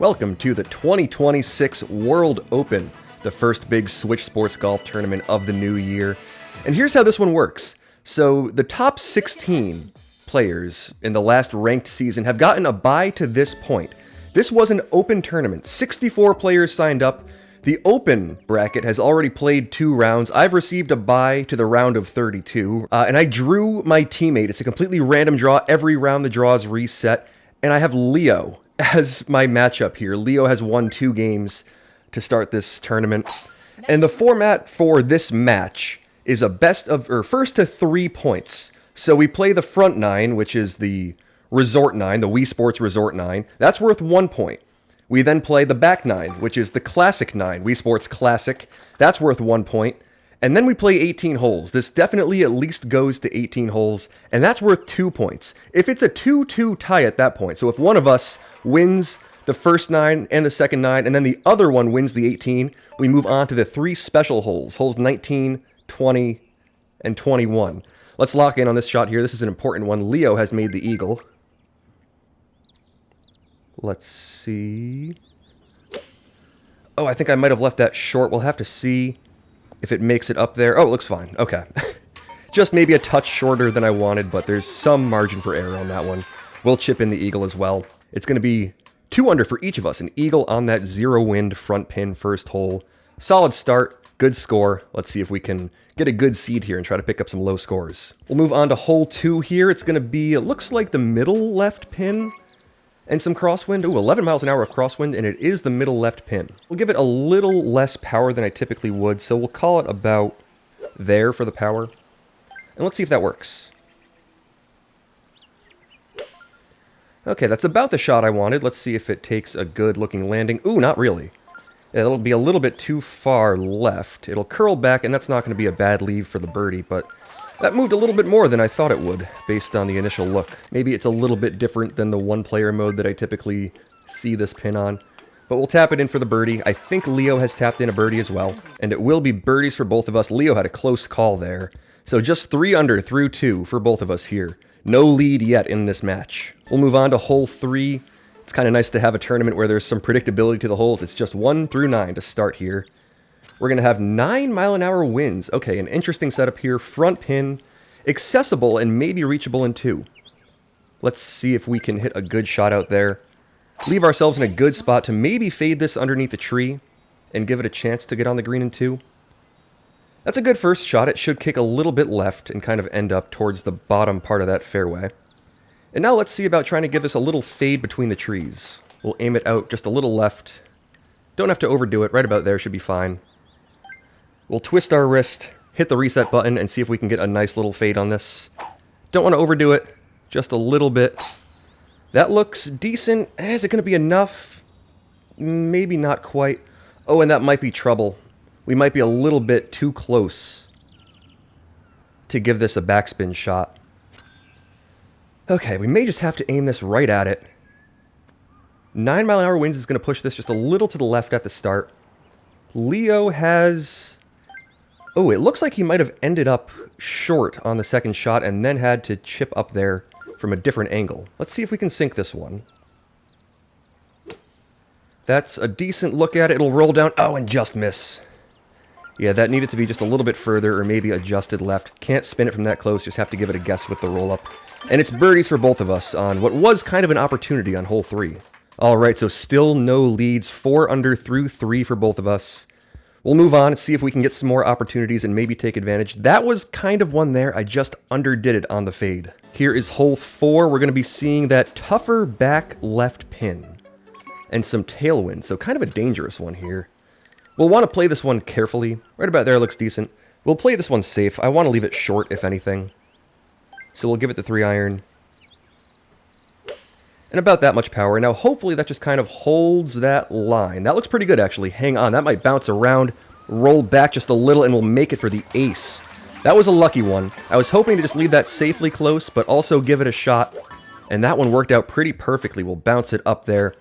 Welcome to the 2026 World Open, the first big Switch Sports Golf tournament of the new year. And here's how this one works. So the top 16 players in the last ranked season have gotten a bye to this point. This was an open tournament. 64 players signed up. The open bracket has already played 2 rounds. I've received a bye to the round of 32, and I drew my teammate. It's a completely random draw. Every round the draws reset, and I have Leo as my matchup here. Leo has won 2 games to start this tournament, and the format for this match is a first to 3 points. So we play the front 9, which is the Resort 9, the Wii Sports Resort 9. That's worth 1 point. We then play the back 9, which is the Classic 9, Wii Sports Classic. That's worth 1 point. And then we play 18 holes. This definitely at least goes to 18 holes, and that's worth 2 points. If it's a 2-2 tie at that point, so if one of us wins the first 9 and the second 9, and then the other one wins the 18, we move on to the 3 special holes, holes 19, 20, and 21. Let's lock in on this shot here. This is an important one. Leo has made the eagle. Let's see. Oh, I think I might have left that short. We'll have to see if it makes it up there. Oh, it looks fine. Okay. Just maybe a touch shorter than I wanted, but there's some margin for error on that one. We'll chip in the eagle as well. It's going to be 2 under for each of us. An eagle on that 0-wind front pin first hole. Solid start. Good score. Let's see if we can get a good seed here and try to pick up some low scores. We'll move on to hole 2 here. It's going to be, it looks like the middle left pin and some crosswind. Ooh, 11 miles an hour of crosswind, and it is the middle left pin. We'll give it a little less power than I typically would, so we'll call it about there for the power. And let's see if that works. Okay, that's about the shot I wanted. Let's see if it takes a good-looking landing. Ooh, not really. It'll be a little bit too far left. It'll curl back, and that's not going to be a bad leave for the birdie, but that moved a little bit more than I thought it would, based on the initial look. Maybe it's a little bit different than the one-player mode that I typically see this pin on. But we'll tap it in for the birdie. I think Leo has tapped in a birdie as well. And it will be birdies for both of us. Leo had a close call there. So just 3 under through 2 for both of us here. No lead yet in this match. We'll move on to hole 3. It's kind of nice to have a tournament where there's some predictability to the holes. It's just 1 through 9 to start here. We're going to have 9-mile-an-hour winds. Okay, an interesting setup here. Front pin, accessible and maybe reachable in 2. Let's see if we can hit a good shot out there. Leave ourselves in a good spot to maybe fade this underneath the tree and give it a chance to get on the green in 2. That's a good first shot. It should kick a little bit left and kind of end up towards the bottom part of that fairway. And now let's see about trying to give this a little fade between the trees. We'll aim it out just a little left. Don't have to overdo it. Right about there should be fine. We'll twist our wrist, hit the reset button, and see if we can get a nice little fade on this. Don't want to overdo it, just a little bit. That looks decent. Is it going to be enough? Maybe not quite. Oh, and that might be trouble. We might be a little bit too close to give this a backspin shot. Okay, we may just have to aim this right at it. 9-mile-an-hour winds is going to push this just a little to the left at the start. Leo has... Oh, it looks like he might have ended up short on the second shot and then had to chip up there from a different angle. Let's see if we can sink this one. That's a decent look at it. It'll roll down. Oh, and just miss. Yeah, that needed to be just a little bit further or maybe adjusted left. Can't spin it from that close. Just have to give it a guess with the roll-up. And it's birdies for both of us on what was kind of an opportunity on hole 3. All right, so still no leads. 4 under through 3 for both of us. We'll move on and see if we can get some more opportunities and maybe take advantage. That was kind of one there. I just underdid it on the fade. Here is hole 4. We're going to be seeing that tougher back left pin and some tailwind. So kind of a dangerous one here. We'll want to play this one carefully. Right about there looks decent. We'll play this one safe. I want to leave it short, if anything. So we'll give it the 3-iron. And about that much power. Now, hopefully that just kind of holds that line. That looks pretty good, actually. Hang on. That might bounce around, roll back just a little, and we'll make it for the ace. That was a lucky one. I was hoping to just leave that safely close, but also give it a shot. And that one worked out pretty perfectly. We'll bounce it up there.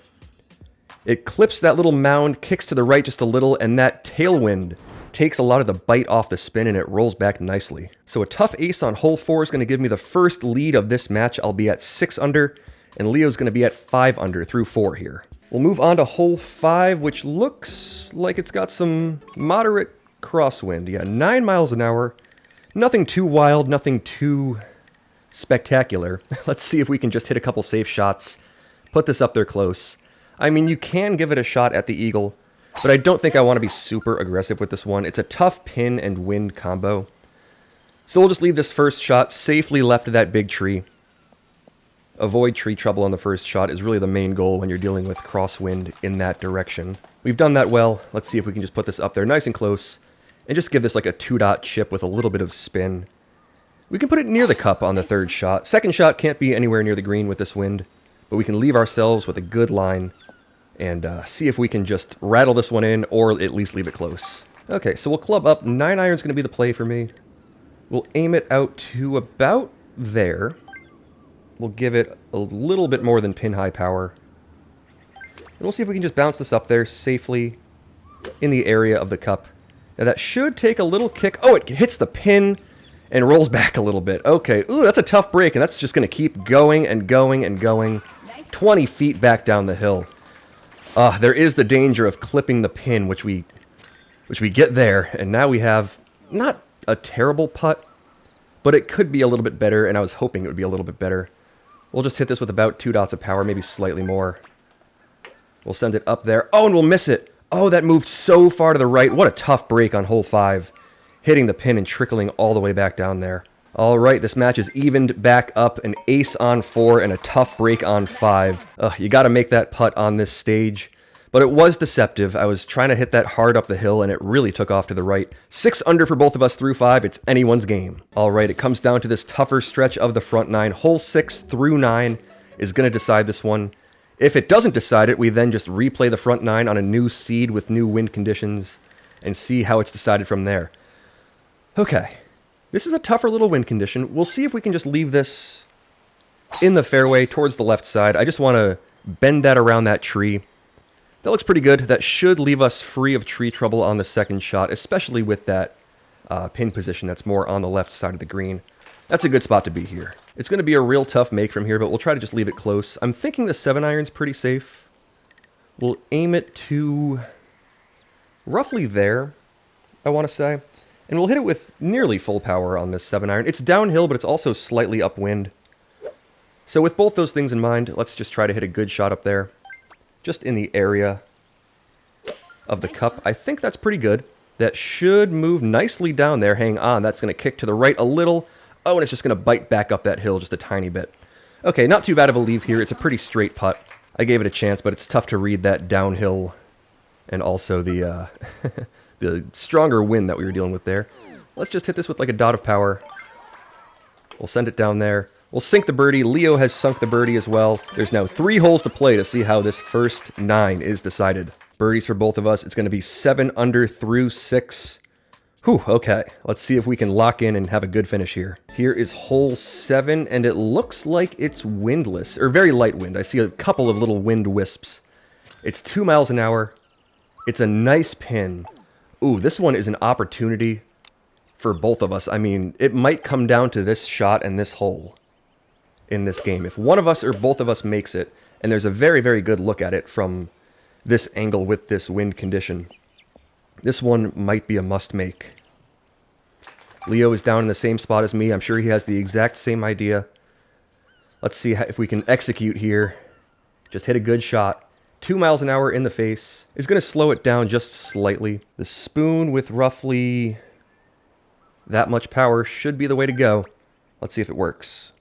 It clips that little mound, kicks to the right just a little, and that tailwind takes a lot of the bite off the spin, and it rolls back nicely. So a tough ace on hole 4 is going to give me the first lead of this match. I'll be at 6 under. And Leo's going to be at 5 under through 4 here. We'll move on to hole 5, which looks like it's got some moderate crosswind. Yeah, 9 miles an hour. Nothing too wild, nothing too spectacular. Let's see if we can just hit a couple safe shots. Put this up there close. I mean, you can give it a shot at the eagle, but I don't think I want to be super aggressive with this one. It's a tough pin and wind combo. So we'll just leave this first shot safely left of that big tree. Avoid tree trouble on the first shot is really the main goal when you're dealing with crosswind in that direction. We've done that well. Let's see if we can just put this up there nice and close and just give this like a 2-dot chip with a little bit of spin. We can put it near the cup on the third shot. Second shot can't be anywhere near the green with this wind, but we can leave ourselves with a good line and see if we can just rattle this one in or at least leave it close. Okay, so we'll club up. 9-iron's going to be the play for me. We'll aim it out to about there. We'll give it a little bit more than pin-high power. And we'll see if we can just bounce this up there safely in the area of the cup. Now that should take a little kick. Oh, it hits the pin and rolls back a little bit. Okay, ooh, that's a tough break, and that's just going to keep going and going and going. 20 feet back down the hill. There is the danger of clipping the pin, which we get there, and now we have not a terrible putt, but it could be a little bit better, and I was hoping it would be a little bit better. We'll just hit this with about 2 dots of power, maybe slightly more. We'll send it up there. Oh, and we'll miss it. Oh, that moved so far to the right. What a tough break on hole 5. Hitting the pin and trickling all the way back down there. All right, this match is evened back up. An ace on 4 and a tough break on 5. You got to make that putt on this stage. But it was deceptive. I was trying to hit that hard up the hill, and it really took off to the right. 6 under for both of us through 5. It's anyone's game. All right, it comes down to this tougher stretch of the front 9. Hole 6 through 9 is going to decide this one. If it doesn't decide it, we then just replay the front 9 on a new seed with new wind conditions and see how it's decided from there. Okay, this is a tougher little wind condition. We'll see if we can just leave this in the fairway towards the left side. I just want to bend that around that tree. That looks pretty good. That should leave us free of tree trouble on the second shot, especially with that pin position that's more on the left side of the green. That's a good spot to be here. It's going to be a real tough make from here, but we'll try to just leave it close. I'm thinking the 7-iron's pretty safe. We'll aim it to roughly there, I want to say. And we'll hit it with nearly full power on this 7-iron. It's downhill, but it's also slightly upwind. So with both those things in mind, let's just try to hit a good shot up there. Just in the area of the cup. I think that's pretty good. That should move nicely down there. Hang on, that's going to kick to the right a little. Oh, and it's just going to bite back up that hill just a tiny bit. Okay, not too bad of a leave here. It's a pretty straight putt. I gave it a chance, but it's tough to read that downhill and also the the stronger wind that we were dealing with there. Let's just hit this with like a dot of power. We'll send it down there. We'll sink the birdie. Leo has sunk the birdie as well. There's now 3 holes to play to see how this first 9 is decided. Birdies for both of us. It's going to be 7 under through 6. Whew, okay. Let's see if we can lock in and have a good finish here. Here is hole 7, and it looks like it's windless, or very light wind. I see a couple of little wind wisps. It's 2 miles an hour. It's a nice pin. Ooh, this one is an opportunity for both of us. I mean, it might come down to this shot and this hole in this game. If one of us or both of us makes it, and there's a very, very good look at it from this angle with this wind condition, this one might be a must-make. Leo is down in the same spot as me. I'm sure he has the exact same idea. Let's see if we can execute here. Just hit a good shot. 2 miles an hour in the face is going to slow it down just slightly. The spoon with roughly that much power should be the way to go. Let's see if it works.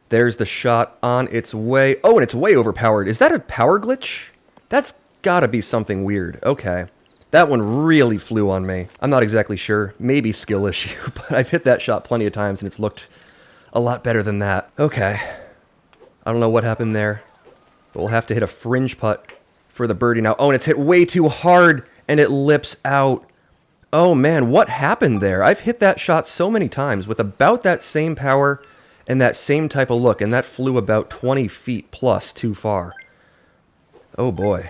There's the shot on its way. Oh, and it's way overpowered. Is that a power glitch? That's gotta be something weird. Okay. That one really flew on me. I'm not exactly sure. Maybe skill issue, but I've hit that shot plenty of times and it's looked a lot better than that. Okay. I don't know what happened there, but we'll have to hit a fringe putt for the birdie now. Oh, and it's hit way too hard and it lips out. Oh man, what happened there? I've hit that shot so many times with about that same power and that same type of look, and that flew about 20 feet plus too far. Oh boy.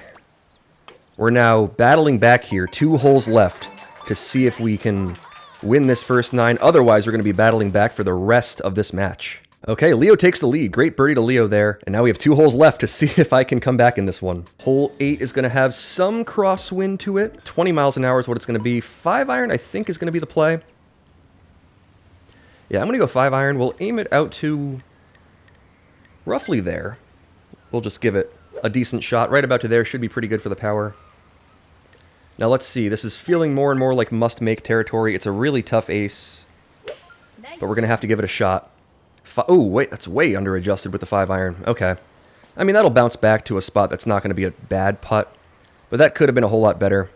We're now battling back here, 2 holes left to see if we can win this first 9. Otherwise, we're going to be battling back for the rest of this match. Okay, Leo takes the lead. Great birdie to Leo there. And now we have 2 holes left to see if I can come back in this one. Hole 8 is going to have some crosswind to it. 20 miles an hour is what it's going to be. 5 iron, I think, is going to be the play. Yeah, I'm going to go 5 iron. We'll aim it out to roughly there. We'll just give it a decent shot. Right about to there should be pretty good for the power. Now let's see. This is feeling more and more like must-make territory. It's a really tough ace. But we're going to have to give it a shot. Oh, wait, that's way under-adjusted with the 5 iron. Okay. I mean, that'll bounce back to a spot that's not going to be a bad putt. But that could have been a whole lot better.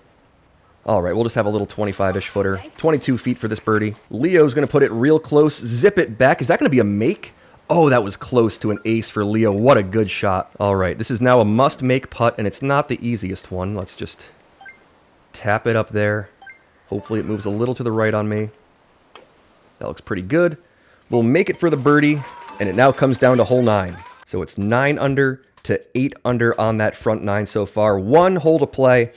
All right, we'll just have a little 25-ish footer. 22 feet for this birdie. Leo's going to put it real close, zip it back. Is that going to be a make? Oh, that was close to an ace for Leo. What a good shot. All right, this is now a must-make putt, and it's not the easiest one. Let's just tap it up there. Hopefully it moves a little to the right on me. That looks pretty good. We'll make it for the birdie, and it now comes down to hole 9. So it's 9 under to 8 under on that front 9 so far. 1 hole to play.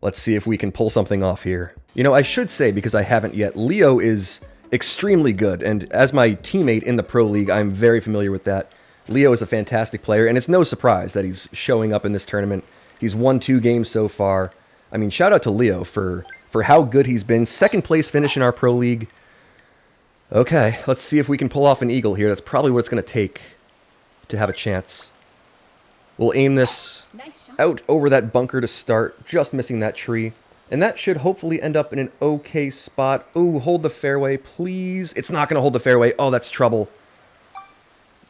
Let's see if we can pull something off here. You know, I should say, because I haven't yet, Leo is extremely good, and as my teammate in the Pro League, I'm very familiar with that. Leo is a fantastic player, and it's no surprise that he's showing up in this tournament. He's won 2 games so far. I mean, shout out to Leo for how good he's been. 2nd place finish in our Pro League. Okay, let's see if we can pull off an eagle here. That's probably what it's going to take to have a chance. We'll aim this out over that bunker to start, just missing that tree. And that should hopefully end up in an okay spot. Ooh, hold the fairway, please. It's not going to hold the fairway. Oh, that's trouble.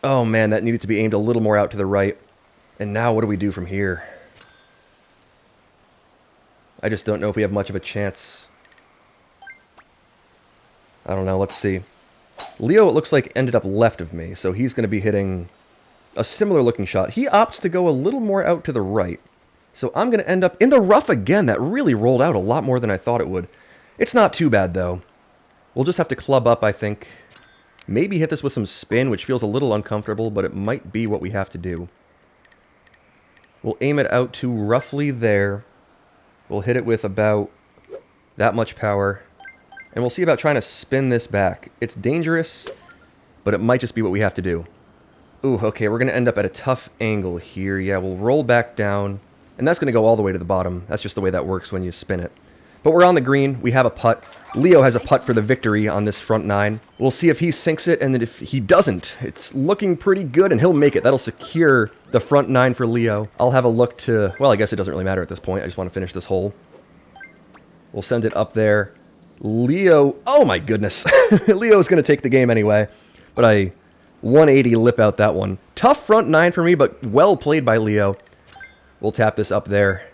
Oh, man, that needed to be aimed a little more out to the right. And now what do we do from here? I just don't know if we have much of a chance. I don't know, let's see. Leo, it looks like, ended up left of me, so he's going to be hitting a similar looking shot. He opts to go a little more out to the right. So I'm going to end up in the rough again. That really rolled out a lot more than I thought it would. It's not too bad, though. We'll just have to club up, I think. Maybe hit this with some spin, which feels a little uncomfortable, but it might be what we have to do. We'll aim it out to roughly there. We'll hit it with about that much power. And we'll see about trying to spin this back. It's dangerous, but it might just be what we have to do. Ooh, okay, we're going to end up at a tough angle here. Yeah, we'll roll back down. And that's going to go all the way to the bottom. That's just the way that works when you spin it. But we're on the green. We have a putt. Leo has a putt for the victory on this front 9. We'll see if he sinks it, and then if he doesn't, it's looking pretty good, and he'll make it. That'll secure the front 9 for Leo. I'll have a look to... Well, I guess it doesn't really matter at this point. I just want to finish this hole. We'll send it up there. Leo... Oh, my goodness. Leo's going to take the game anyway. But I 180 lip out that one. Tough front 9 for me, but well played by Leo. We'll tap this up there.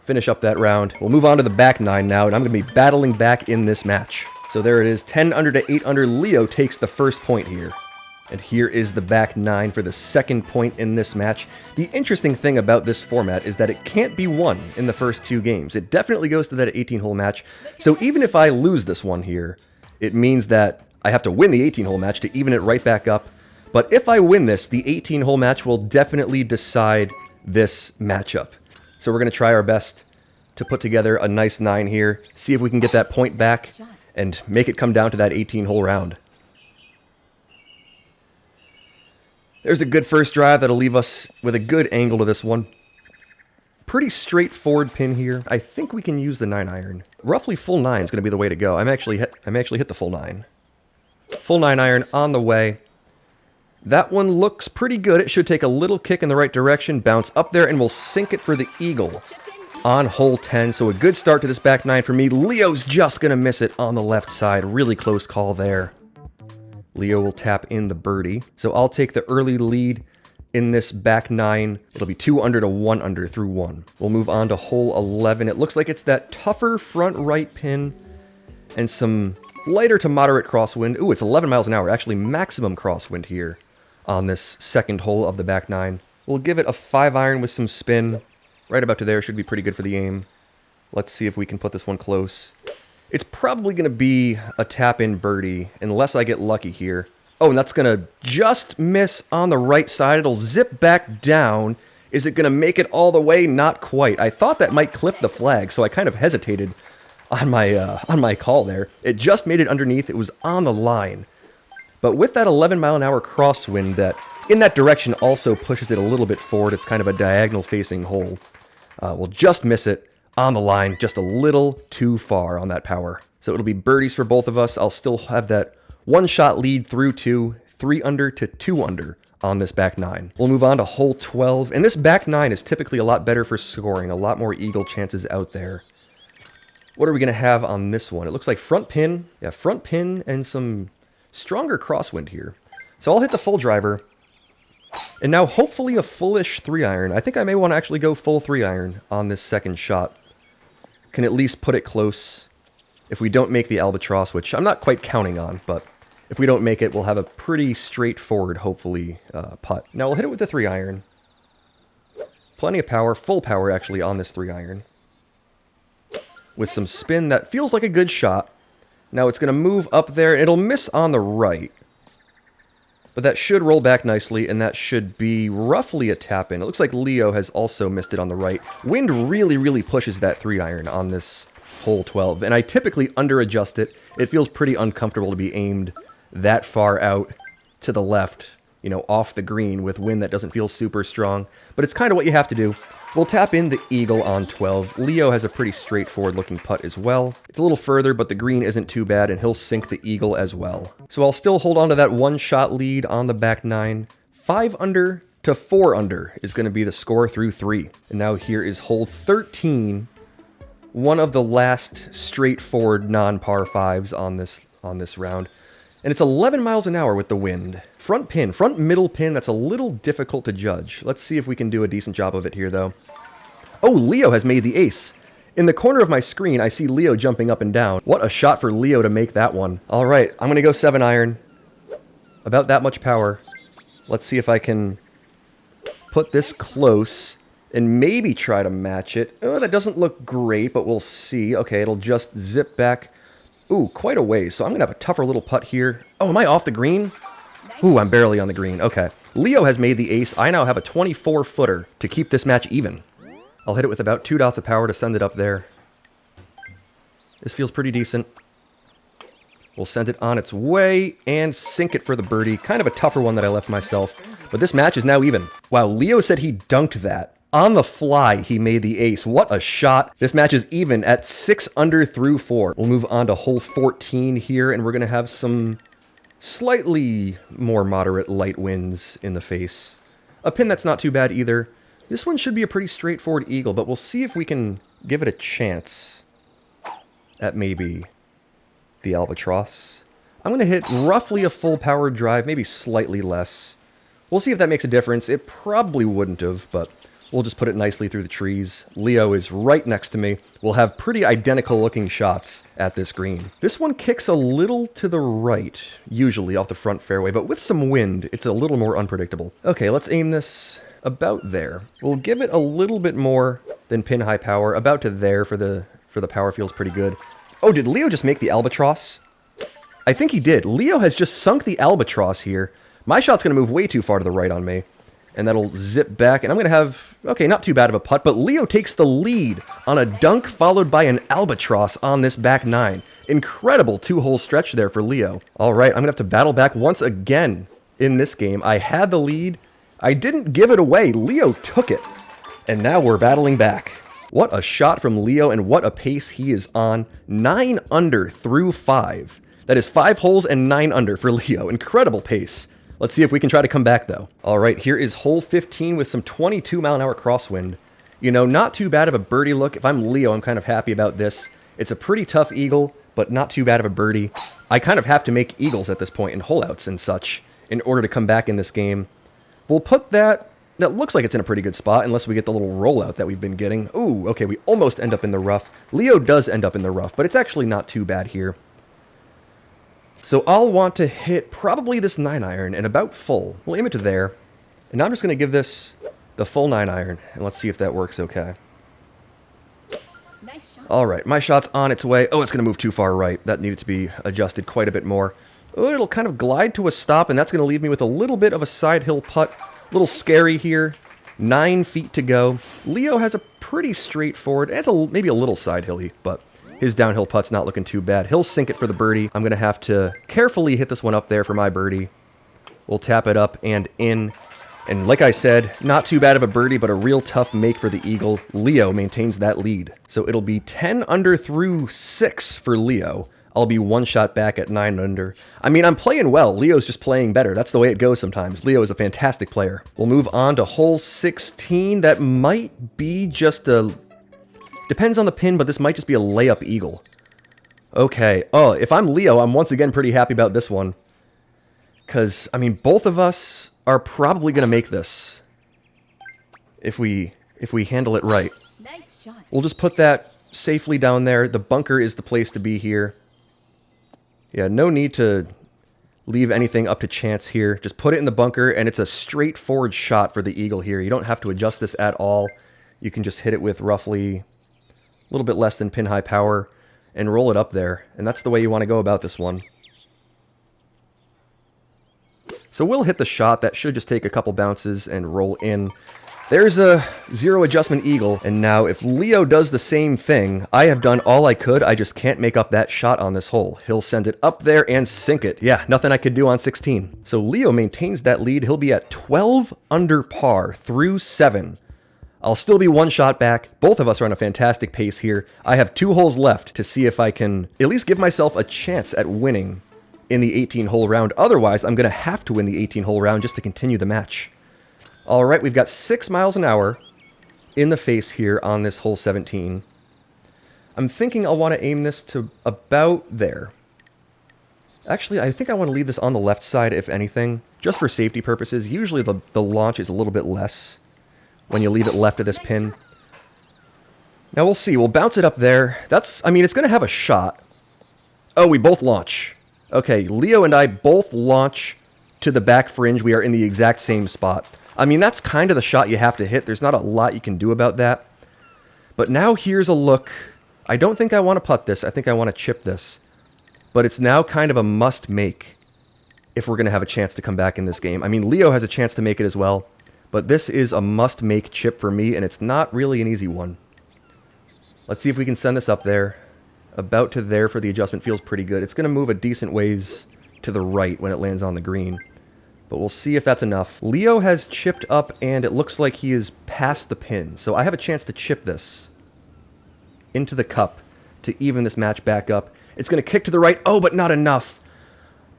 Finish up that round. We'll move on to the back 9 now, and I'm going to be battling back in this match. So there it is, 10 under to 8 under. Leo takes the first point here. And here is the back 9 for the second point in this match. The interesting thing about this format is that it can't be won in the first 2 games. It definitely goes to that 18-hole match. So even if I lose this one here, it means that I have to win the 18-hole match to even it right back up. But if I win this, the 18-hole match will definitely decide this matchup. So we're going to try our best to put together a nice 9 here, see if we can get that point back, and make it come down to that 18-hole round. There's a good first drive that'll leave us with a good angle to this one. Pretty straightforward pin here. I think we can use the 9-iron. Roughly full 9 is going to be the way to go. I'm actually hit the full 9. Full 9-iron on the way. That one looks pretty good. It should take a little kick in the right direction, bounce up there, and we'll sink it for the eagle on hole 10. So a good start to this back 9 for me. Leo's just going to miss it on the left side. Really close call there. Leo will tap in the birdie. So I'll take the early lead in this back 9. It'll be 2 under to 1 under through 1. We'll move on to hole 11. It looks like it's that tougher front right pin and some lighter to moderate crosswind. Ooh, it's 11 miles an hour. Actually, maximum crosswind here on this second hole of the back 9. We'll give it a 5-iron with some spin. Right about to there should be pretty good for the aim. Let's see if we can put this one close. It's probably going to be a tap-in birdie, unless I get lucky here. Oh, and that's going to just miss on the right side. It'll zip back down. Is it going to make it all the way? Not quite. I thought that might clip the flag, so I kind of hesitated on my call there. It just made it underneath. It was on the line. But with that 11-mile-an-hour crosswind that in that direction also pushes it a little bit forward, it's kind of a diagonal-facing hole. We'll just miss it on the line, just a little too far on that power. So it'll be birdies for both of us. I'll still have that one-shot lead through 2, 3 under to 2 under on this back 9. We'll move on to hole 12, and this back 9 is typically a lot better for scoring, a lot more eagle chances out there. What are we going to have on this one? It looks like front pin. Yeah, front pin and some stronger crosswind here. So I'll hit the full driver. And now hopefully a fullish 3-iron. I think I may want to actually go full 3-iron on this second shot. Can at least put it close if we don't make the albatross, which I'm not quite counting on, but if we don't make it, we'll have a pretty straightforward, hopefully, putt. Now we'll hit it with the 3-iron. Plenty of power, full power actually on this 3-iron. With some spin that feels like a good shot. Now it's going to move up there. It'll miss on the right. But that should roll back nicely, and that should be roughly a tap-in. It looks like Leo has also missed it on the right. Wind really, really pushes that 3-iron on this hole 12, and I typically under-adjust it. It feels pretty uncomfortable to be aimed that far out to the left, you know, off the green with wind that doesn't feel super strong. But it's kind of what you have to do. We'll tap in the eagle on 12. Leo has a pretty straightforward-looking putt as well. It's a little further, but the green isn't too bad, and he'll sink the eagle as well. So I'll still hold on to that one-shot lead on the back 9. 5 under to 4 under is going to be the score through 3. And now here is hole 13. One of the last straightforward non-par 5s on this round. And it's 11 miles an hour with the wind. Front pin, front middle pin, that's a little difficult to judge. Let's see if we can do a decent job of it here, though. Oh, Leo has made the ace. In the corner of my screen, I see Leo jumping up and down. What a shot for Leo to make that one. All right, I'm going to go 7-iron. About that much power. Let's see if I can put this close and maybe try to match it. Oh, that doesn't look great, but we'll see. Okay, it'll just zip back. Ooh, quite a ways, so I'm going to have a tougher little putt here. Oh, am I off the green? Ooh, I'm barely on the green. Okay. Leo has made the ace. I now have a 24-footer to keep this match even. I'll hit it with about 2 dots of power to send it up there. This feels pretty decent. We'll send it on its way and sink it for the birdie. Kind of a tougher one that I left myself. But this match is now even. Wow, Leo said he dunked that. On the fly, he made the ace. What a shot. This match is even at 6 under through 4. We'll move on to hole 14 here, and we're going to have some slightly more moderate light winds in the face. A pin that's not too bad either. This one should be a pretty straightforward eagle, but we'll see if we can give it a chance at maybe the albatross. I'm going to hit roughly a full power drive, maybe slightly less. We'll see if that makes a difference. It probably wouldn't have, but we'll just put it nicely through the trees. Leo is right next to me. We'll have pretty identical looking shots at this green. This one kicks a little to the right, usually off the front fairway, but with some wind, it's a little more unpredictable. Okay, let's aim this about there. We'll give it a little bit more than pin high power, about to there for the power feels pretty good. Oh, did Leo just make the albatross? I think he did. Leo has just sunk the albatross here. My shot's going to move way too far to the right on me. And that'll zip back, and I'm going to have, okay, not too bad of a putt, but Leo takes the lead on a dunk followed by an albatross on this back 9. Incredible 2-hole stretch there for Leo. All right, I'm going to have to battle back once again in this game. I had the lead. I didn't give it away. Leo took it. And now we're battling back. What a shot from Leo, and what a pace he is on. 9 under through 5. That is 5 holes and 9 under for Leo. Incredible pace. Let's see if we can try to come back, though. All right, here is hole 15 with some 22-mile-an-hour crosswind. You know, not too bad of a birdie look. If I'm Leo, I'm kind of happy about this. It's a pretty tough eagle, but not too bad of a birdie. I kind of have to make eagles at this point in holeouts and such in order to come back in this game. We'll put that looks like it's in a pretty good spot, unless we get the little rollout that we've been getting. Ooh, okay, we almost end up in the rough. Leo does end up in the rough, but it's actually not too bad here. So I'll want to hit probably this 9-iron and about full. We'll aim it to there. And now I'm just going to give this the full 9-iron, and let's see if that works okay. Nice shot. All right, my shot's on its way. Oh, it's going to move too far right. That needed to be adjusted quite a bit more. Oh, it'll kind of glide to a stop, and that's going to leave me with a little bit of a side hill putt. A little scary here. 9 feet to go. Leo has a pretty straightforward, it's maybe a little side hilly, but His downhill putt's not looking too bad. He'll sink it for the birdie. I'm going to have to carefully hit this one up there for my birdie. We'll tap it up and in. And like I said, not too bad of a birdie, but a real tough make for the eagle. Leo maintains that lead. So it'll be 10 under through 6 for Leo. I'll be one shot back at 9 under. I mean, I'm playing well. Leo's just playing better. That's the way it goes sometimes. Leo is a fantastic player. We'll move on to hole 16. That might be just a... Depends on the pin, but this might just be a layup eagle. Okay. Oh, if I'm Leo, I'm once again pretty happy about this one. Because, I mean, both of us are probably going to make this. If we handle it right. Nice shot. We'll just put that safely down there. The bunker is the place to be here. Yeah, no need to leave anything up to chance here. Just put it in the bunker, and it's a straightforward shot for the eagle here. You don't have to adjust this at all. You can just hit it with roughly a little bit less than pin-high power and roll it up there. And that's the way you want to go about this one. So we'll hit the shot. That should just take a couple bounces and roll in. There's a zero adjustment eagle, and now if Leo does the same thing, I have done all I could, I just can't make up that shot on this hole. He'll send it up there and sink it. Yeah, nothing I could do on 16. So Leo maintains that lead. He'll be at 12 under par through 7. I'll still be one shot back. Both of us are on a fantastic pace here. I have 2 holes left to see if I can at least give myself a chance at winning in the 18-hole round. Otherwise, I'm going to have to win the 18-hole round just to continue the match. All right, we've got 6 miles an hour in the face here on this hole 17. I'm thinking I'll want to aim this to about there. Actually, I think I want to leave this on the left side, if anything, just for safety purposes. Usually the launch is a little bit less when you leave it left of this pin. Now we'll see. We'll bounce it up there. I mean, it's going to have a shot. Oh, we both launch. Okay, Leo and I both launch to the back fringe. We are in the exact same spot. I mean, that's kind of the shot you have to hit. There's not a lot you can do about that. But now here's a look. I don't think I want to putt this. I think I want to chip this. But it's now kind of a must-make if we're going to have a chance to come back in this game. I mean, Leo has a chance to make it as well. But this is a must-make chip for me, and it's not really an easy one. Let's see if we can send this up there. About to there for the adjustment feels pretty good. It's going to move a decent ways to the right when it lands on the green. But we'll see if that's enough. Leo has chipped up, and it looks like he is past the pin. So I have a chance to chip this into the cup to even this match back up. It's going to kick to the right. Oh, but not enough.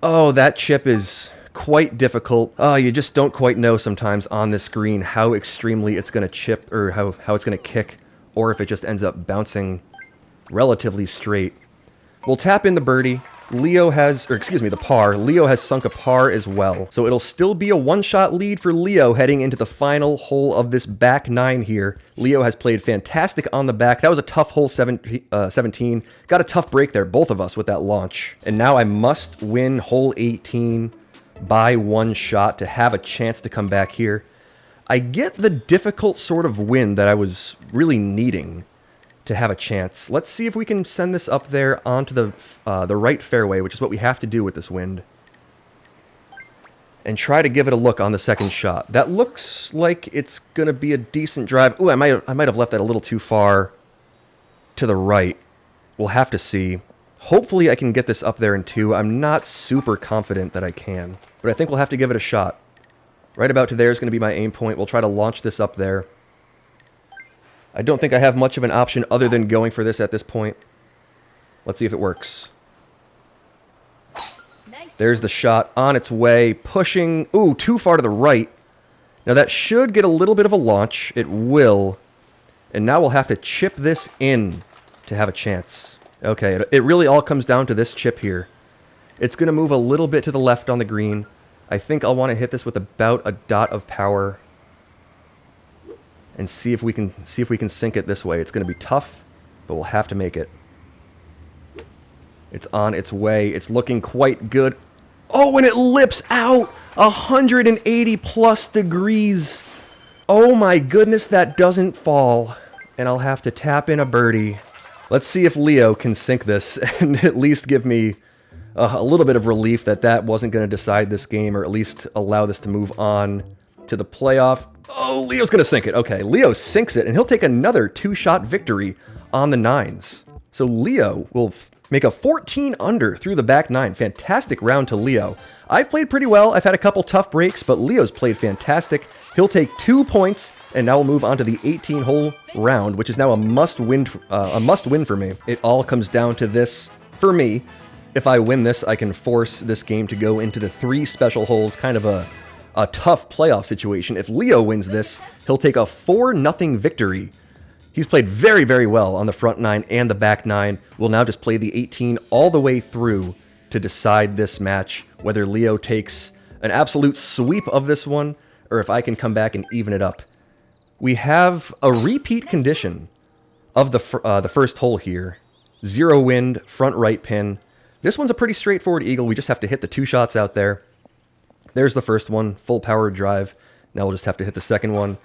Oh, that chip is quite difficult. Oh, you just don't quite know sometimes on this green how extremely it's going to chip or how it's going to kick, or if it just ends up bouncing relatively straight. We'll tap in the birdie. Leo has, or excuse me, the par. Leo has sunk a par as well. So it'll still be a one-shot lead for Leo heading into the final hole of this back 9 here. Leo has played fantastic on the back. That was a tough hole 17. Got a tough break there, both of us, with that launch. And now I must win hole 18 by 1 shot to have a chance to come back here. I get the difficult sort of win that I was really needing to have a chance. Let's see if we can send this up there onto the right fairway, which is what we have to do with this wind. And try to give it a look on the second shot. That looks like it's going to be a decent drive. Ooh, I might have left that a little too far to the right. We'll have to see. Hopefully I can get this up there in 2. I'm not super confident that I can, but I think we'll have to give it a shot. Right about to there is going to be my aim point. We'll try to launch this up there. I don't think I have much of an option other than going for this at this point. Let's see if it works. Nice. There's the shot on its way, pushing, ooh, too far to the right. Now that should get a little bit of a launch. It will. And now we'll have to chip this in to have a chance. Okay, it really all comes down to this chip here. It's going to move a little bit to the left on the green. I think I'll want to hit this with about a dot of power and see if we can sink it this way. It's going to be tough, but we'll have to make it. It's on its way. It's looking quite good. Oh, and it lips out 180 plus degrees. Oh my goodness, that doesn't fall. And I'll have to tap in a birdie. Let's see if Leo can sink this and at least give me a little bit of relief that wasn't going to decide this game, or at least allow this to move on to the playoff. Oh, Leo's going to sink it. Okay, Leo sinks it, and he'll take another 2-shot victory on the 9s. So Leo will make a 14 under through the back 9. Fantastic round to Leo. I've played pretty well. I've had a couple tough breaks, but Leo's played fantastic. He'll take 2 points, and now we'll move on to the 18-hole round, which is now a must-win for me. It all comes down to this for me. If I win this, I can force this game to go into the 3 special holes, kind of a tough playoff situation. If Leo wins this, he'll take a 4-0 victory. He's played very, very well on the front 9 and the back 9. We'll now just play the 18 all the way through to decide this match, whether Leo takes an absolute sweep of this one, or if I can come back and even it up. We have a repeat condition of the first hole here. 0 wind, front right pin. This one's a pretty straightforward eagle. We just have to hit the 2 shots out there. There's the first one, full power drive. Now we'll just have to hit the second one,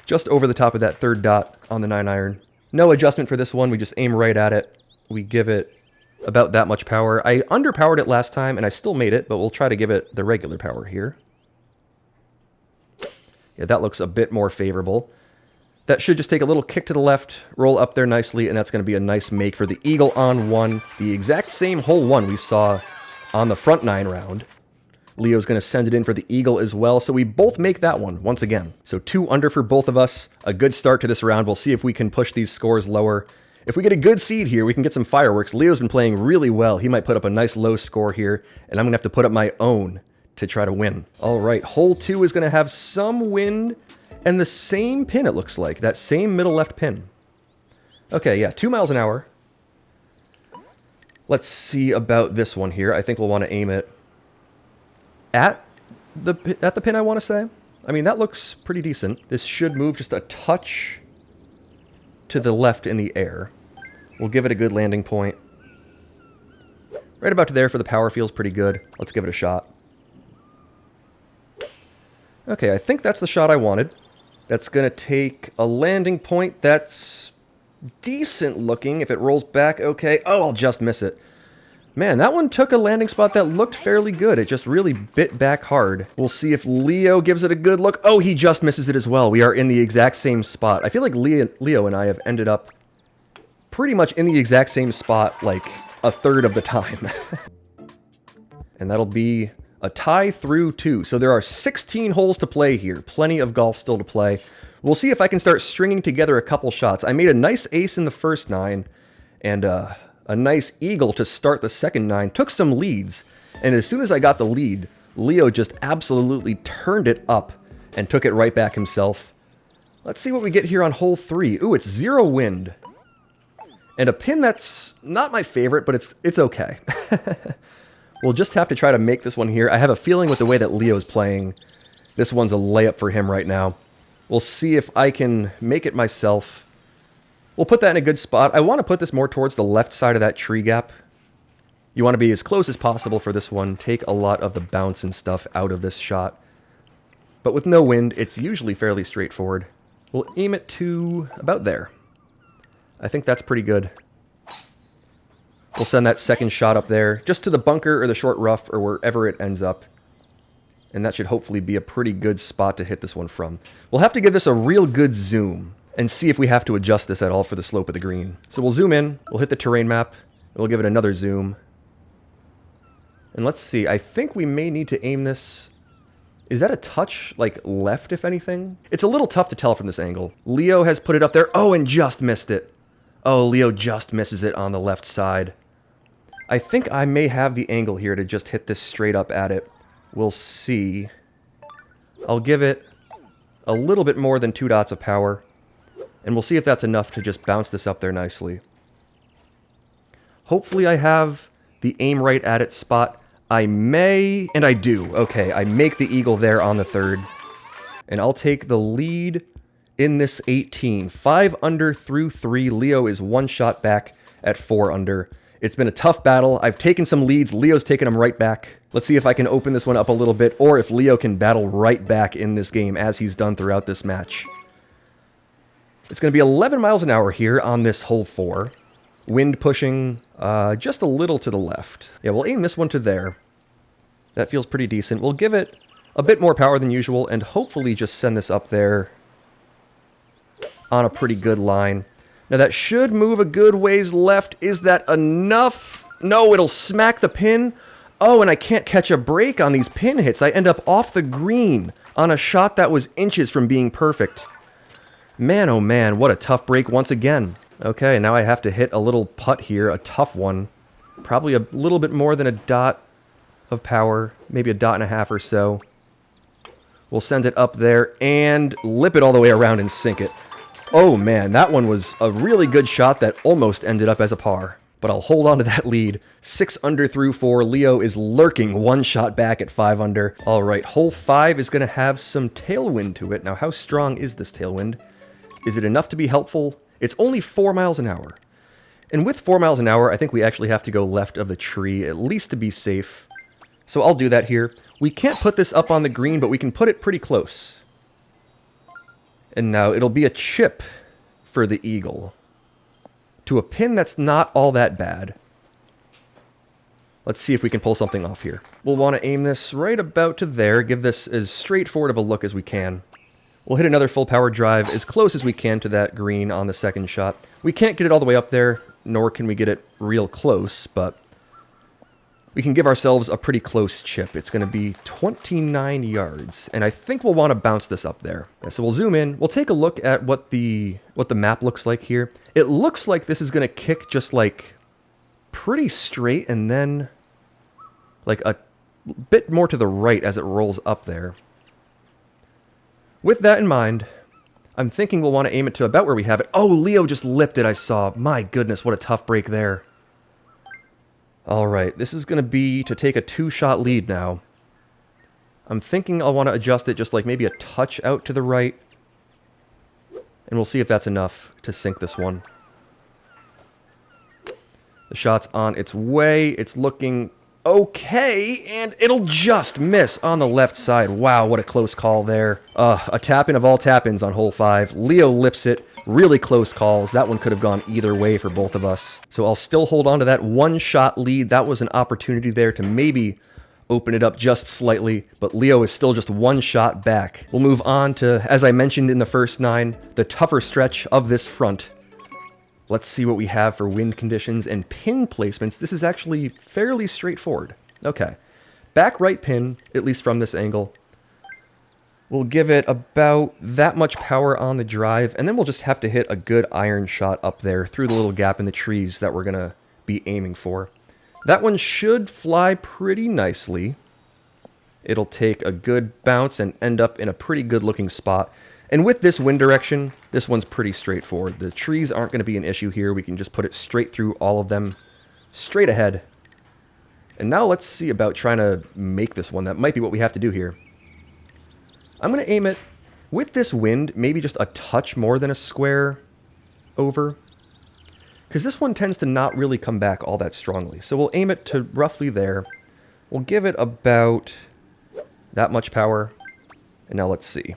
just over the top of that 3rd dot on the 9-iron. No adjustment for this one. We just aim right at it. We give it about that much power. I underpowered it last time, and I still made it, but we'll try to give it the regular power here. Yeah, that looks a bit more favorable. That should just take a little kick to the left, roll up there nicely, and that's going to be a nice make for the eagle on 1. The exact same hole 1 we saw on the front 9 round. Leo's going to send it in for the eagle as well, so we both make that one once again. So 2 under for both of us. A good start to this round. We'll see if we can push these scores lower. If we get a good seed here, we can get some fireworks. Leo's been playing really well. He might put up a nice low score here, and I'm going to have to put up my own to try to win. All right, hole 2 is going to have some wind and the same pin, it looks like. That same middle left pin. Okay, yeah, 2 miles an hour. Let's see about this one here. I think we'll want to aim it at the pin, I want to say. I mean, that looks pretty decent. This should move just a touch to the left in the air. We'll give it a good landing point. Right about to there for the power feels pretty good. Let's give it a shot. Okay, I think that's the shot I wanted. That's going to take a landing point that's decent looking. If it rolls back, okay. Oh, I'll just miss it. Man, that one took a landing spot that looked fairly good. It just really bit back hard. We'll see if Leo gives it a good look. Oh, he just misses it as well. We are in the exact same spot. I feel like Leo and I have ended up pretty much in the exact same spot like a third of the time. And that'll be a tie through 2. So there are 16 holes to play here. Plenty of golf still to play. We'll see if I can start stringing together a couple shots. I made a nice ace in the first 9 and a nice eagle to start the second 9. Took some leads, and as soon as I got the lead, Leo just absolutely turned it up and took it right back himself. Let's see what we get here on hole 3. Ooh, it's 0 wind. And a pin that's not my favorite, but it's okay. We'll just have to try to make this one here. I have a feeling with the way that Leo's playing, this one's a layup for him right now. We'll see if I can make it myself. We'll put that in a good spot. I want to put this more towards the left side of that tree gap. You want to be as close as possible for this one. Take a lot of the bounce and stuff out of this shot. But with no wind, it's usually fairly straightforward. We'll aim it to about there. I think that's pretty good. We'll send that second shot up there, just to the bunker or the short rough or wherever it ends up. And that should hopefully be a pretty good spot to hit this one from. We'll have to give this a real good zoom and see if we have to adjust this at all for the slope of the green. So we'll zoom in, we'll hit the terrain map, and we'll give it another zoom. And let's see, I think we may need to aim this. Is that a touch, like, left, if anything? It's a little tough to tell from this angle. Leo has put it up there. Oh, and just missed it. Oh, Leo just misses it on the left side. I think I may have the angle here to just hit this straight up at it. We'll see. I'll give it a little bit more than 2 dots of power. And we'll see if that's enough to just bounce this up there nicely. Hopefully I have the aim right at it spot. I may, and I do. Okay, I make the eagle there on the 3rd. And I'll take the lead in this 18. 5 under through 3. Leo is 1 shot back at 4 under. It's been a tough battle. I've taken some leads. Leo's taken them right back. Let's see if I can open this one up a little bit, or if Leo can battle right back in this game as he's done throughout this match. It's going to be 11 miles an hour here on this hole 4. Wind pushing just a little to the left. Yeah, we'll aim this one to there. That feels pretty decent. We'll give it a bit more power than usual and hopefully just send this up there on a pretty good line. Now that should move a good ways left. Is that enough? No, it'll smack the pin. Oh, and I can't catch a break on these pin hits. I end up off the green on a shot that was inches from being perfect. Man, oh man, what a tough break once again. Okay, now I have to hit a little putt here, a tough one. Probably a little bit more than a dot of power, maybe a dot and a half or so. We'll send it up there and lip it all the way around and sink it. Oh man, that one was a really good shot that almost ended up as a par. But I'll hold on to that lead. 6 under through 4. Leo is lurking one shot back at 5 under. All right, hole 5 is going to have some tailwind to it. Now, how strong is this tailwind? Is it enough to be helpful? It's only 4 miles an hour. And with 4 miles an hour, I think we actually have to go left of the tree, at least to be safe. So I'll do that here. We can't put this up on the green, but we can put it pretty close. And now it'll be a chip for the eagle. To a pin that's not all that bad. Let's see if we can pull something off here. We'll want to aim this right about to there. Give this as straightforward of a look as we can. We'll hit another full power drive as close as we can to that green on the second shot. We can't get it all the way up there, nor can we get it real close, but we can give ourselves a pretty close chip. It's going to be 29 yards, and I think we'll want to bounce this up there. So we'll zoom in. We'll take a look at what the map looks like here. It looks like this is going to kick just like pretty straight and then like a bit more to the right as it rolls up there. With that in mind, I'm thinking we'll want to aim it to about where we have it. Oh, Leo just lipped it, I saw. My goodness, what a tough break there. Alright, this is going to be to take a 2-shot lead now. I'm thinking I'll want to adjust it just like maybe a touch out to the right. And we'll see if that's enough to sink this one. The shot's on its way. It's looking okay, and it'll just miss on the left side. Wow, what a close call there. A tap-in of all tap-ins on hole 5. Leo lips it. Really close calls. That one could have gone either way for both of us. So I'll still hold on to that 1-shot lead. That was an opportunity there to maybe open it up just slightly, but Leo is still just 1 shot back. We'll move on to, as I mentioned in the first 9, the tougher stretch of this front. Let's see what we have for wind conditions and pin placements. This is actually fairly straightforward. Okay. Back right pin, at least from this angle. We'll give it about that much power on the drive, and then we'll just have to hit a good iron shot up there through the little gap in the trees that we're going to be aiming for. That one should fly pretty nicely. It'll take a good bounce and end up in a pretty good looking spot. And with this wind direction, this one's pretty straightforward. The trees aren't going to be an issue here. We can just put it straight through all of them, straight ahead. And now let's see about trying to make this one. That might be what we have to do here. I'm going to aim it with this wind, maybe just a touch more than a square over. Because this one tends to not really come back all that strongly. So we'll aim it to roughly there. We'll give it about that much power. And now let's see.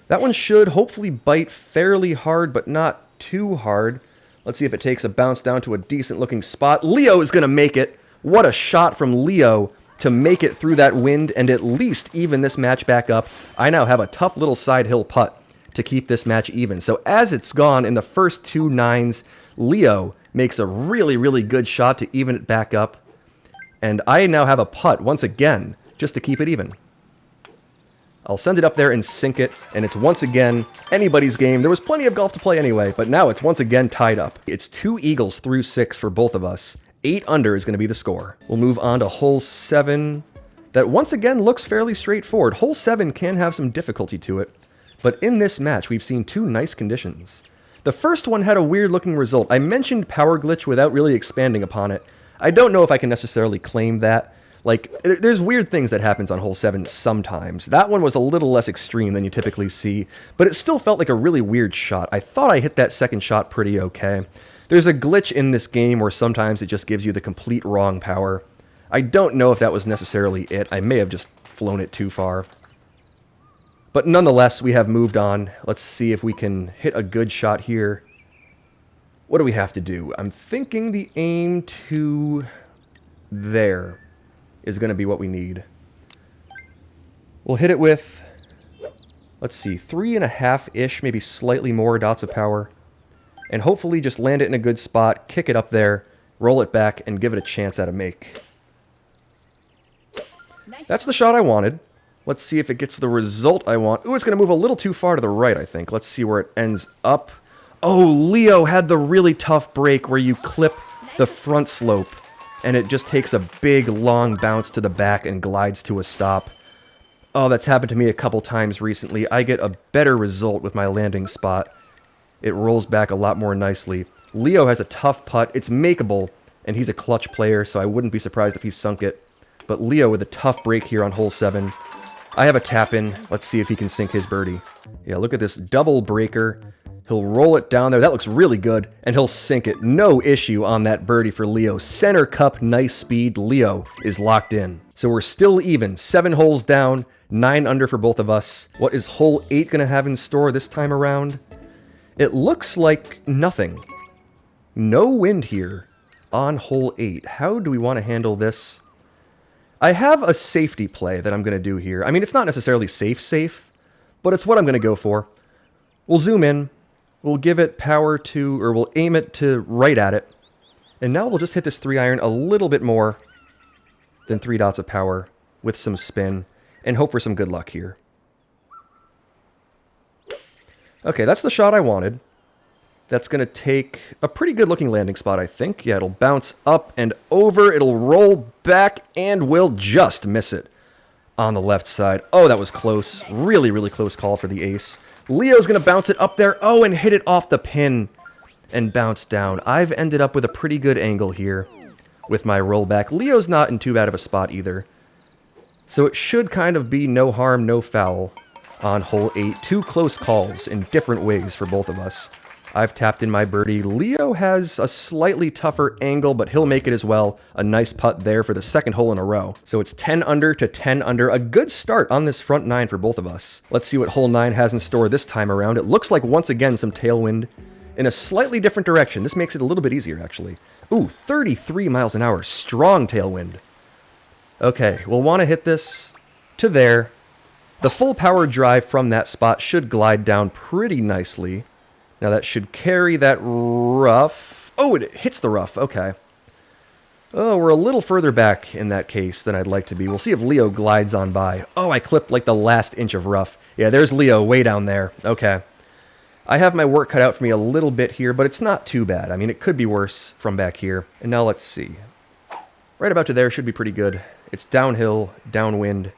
That one should hopefully bite fairly hard, but not too hard. Let's see if it takes a bounce down to a decent looking spot. Leo is going to make it. What a shot from Leo to make it through that wind and at least even this match back up. I now have a tough little side hill putt to keep this match even. So as it's gone in the first 2 9s, Leo makes a really, really good shot to even it back up. And I now have a putt once again just to keep it even. I'll send it up there and sink it, and it's once again anybody's game. There was plenty of golf to play anyway, but now it's once again tied up. It's 2 eagles through 6 for both of us. 8 under is going to be the score. We'll move on to hole 7. That once again looks fairly straightforward. Hole 7 can have some difficulty to it, but in this match we've seen 2 nice conditions. The first one had a weird looking result. I mentioned power glitch without really expanding upon it. I don't know if I can necessarily claim that. Like, there's weird things that happens on hole 7 sometimes. That one was a little less extreme than you typically see, but it still felt like a really weird shot. I thought I hit that second shot pretty okay. There's a glitch in this game where sometimes it just gives you the complete wrong power. I don't know if that was necessarily it. I may have just flown it too far. But nonetheless, we have moved on. Let's see if we can hit a good shot here. What do we have to do? I'm thinking the aim to there is going to be what we need. We'll hit it with Let's see, 3.5-ish, maybe slightly more dots of power. And hopefully just land it in a good spot, kick it up there, roll it back, and give it a chance at a make. That's the shot I wanted. Let's see if it gets the result I want. Ooh, it's going to move a little too far to the right, I think. Let's see where it ends up. Oh, Leo had the really tough break where you clip the front slope, and it just takes a big, long bounce to the back and glides to a stop. Oh, that's happened to me a couple times recently. I get a better result with my landing spot. It rolls back a lot more nicely. Leo has a tough putt. It's makeable, and he's a clutch player, so I wouldn't be surprised if he sunk it. But Leo with a tough break here on hole 7. I have a tap in. Let's see if he can sink his birdie. Yeah, look at this double breaker. He'll roll it down there. That looks really good. And he'll sink it. No issue on that birdie for Leo. Center cup, nice speed. Leo is locked in. So we're still even. 7 holes down. 9 under for both of us. What is hole 8 going to have in store this time around? It looks like nothing. No wind here on hole 8. How do we want to handle this? I have a safety play that I'm going to do here. I mean, it's not necessarily safe, but it's what I'm going to go for. We'll zoom in. We'll give it power to, or we'll aim it to right at it. And now we'll just hit this 3-iron a little bit more than 3 dots of power with some spin and hope for some good luck here. Okay, that's the shot I wanted. That's going to take a pretty good looking landing spot, I think. Yeah, it'll bounce up and over. It'll roll back and will just miss it on the left side. Oh, that was close. Really, really close call for the ace. Leo's going to bounce it up there. Oh, and hit it off the pin and bounce down. I've ended up with a pretty good angle here with my rollback. Leo's not in too bad of a spot either. So it should kind of be no harm, no foul on hole 8. 2 close calls in different ways for both of us. I've tapped in my birdie. Leo has a slightly tougher angle, but he'll make it as well. A nice putt there for the 2nd hole in a row. So it's 10 under to 10 under. A good start on this front 9 for both of us. Let's see what hole 9 has in store this time around. It looks like once again some tailwind in a slightly different direction. This makes it a little bit easier, actually. Ooh, 33 miles an hour. Strong tailwind. Okay, we'll want to hit this to there. The full power drive from that spot should glide down pretty nicely. Now that should carry that rough. Oh, it hits the rough. Okay. Oh, we're a little further back in that case than I'd like to be. We'll see if Leo glides on by. Oh, I clipped like the last inch of rough. Yeah, there's Leo way down there. Okay. I have my work cut out for me a little bit here, but it's not too bad. I mean, it could be worse from back here. And now let's see. Right about to there should be pretty good. It's downhill, downwind.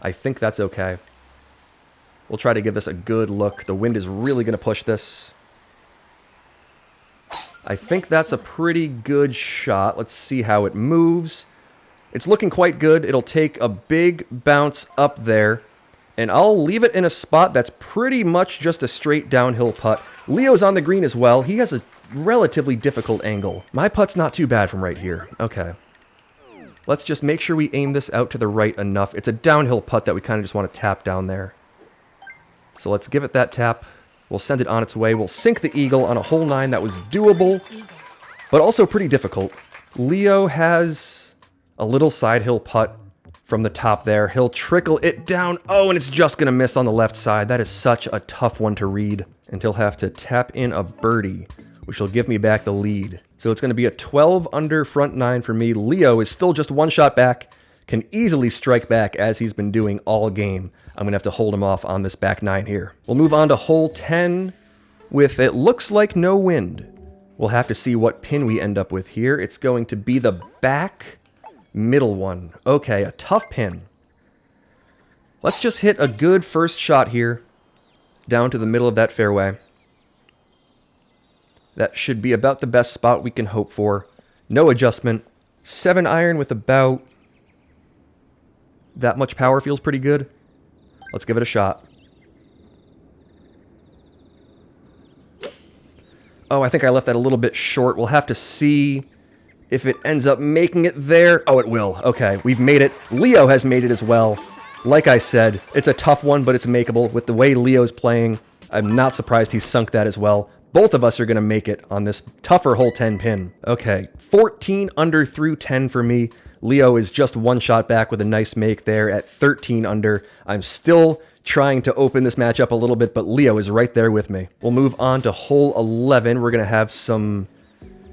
I think that's okay. We'll try to give this a good look. The wind is really going to push this. I think that's a pretty good shot. Let's see how it moves. It's looking quite good. It'll take a big bounce up there, and I'll leave it in a spot that's pretty much just a straight downhill putt. Leo's on the green as well. He has a relatively difficult angle. My putt's not too bad from right here. Okay. Let's just make sure we aim this out to the right enough. It's a downhill putt that we kind of just want to tap down there. So let's give it that tap. We'll send it on its way. We'll sink the eagle on a hole 9 that was doable, but also pretty difficult. Leo has a little side hill putt from the top there. He'll trickle it down. Oh, and it's just going to miss on the left side. That is such a tough one to read. And he'll have to tap in a birdie, which will give me back the lead. So it's going to be a 12 under front 9 for me. Leo is still just 1 shot back. Can easily strike back as he's been doing all game. I'm going to have to hold him off on this back 9 here. We'll move on to hole 10 with it looks like no wind. We'll have to see what pin we end up with here. It's going to be the back middle one. Okay, a tough pin. Let's just hit a good first shot here down to the middle of that fairway. That should be about the best spot we can hope for. No adjustment. 7-iron with about that much power feels pretty good. Let's give it a shot. Oh, I think I left that a little bit short. We'll have to see if it ends up making it there. Oh, it will. Okay, we've made it. Leo has made it as well. Like I said, it's a tough one, but it's makeable. With the way Leo's playing, I'm not surprised he sunk that as well. Both of us are going to make it on this tougher hole 10 pin. Okay, 14 under through 10 for me. Leo is just 1 shot back with a nice make there at 13 under. I'm still trying to open this match up a little bit, but Leo is right there with me. We'll move on to hole 11. We're going to have some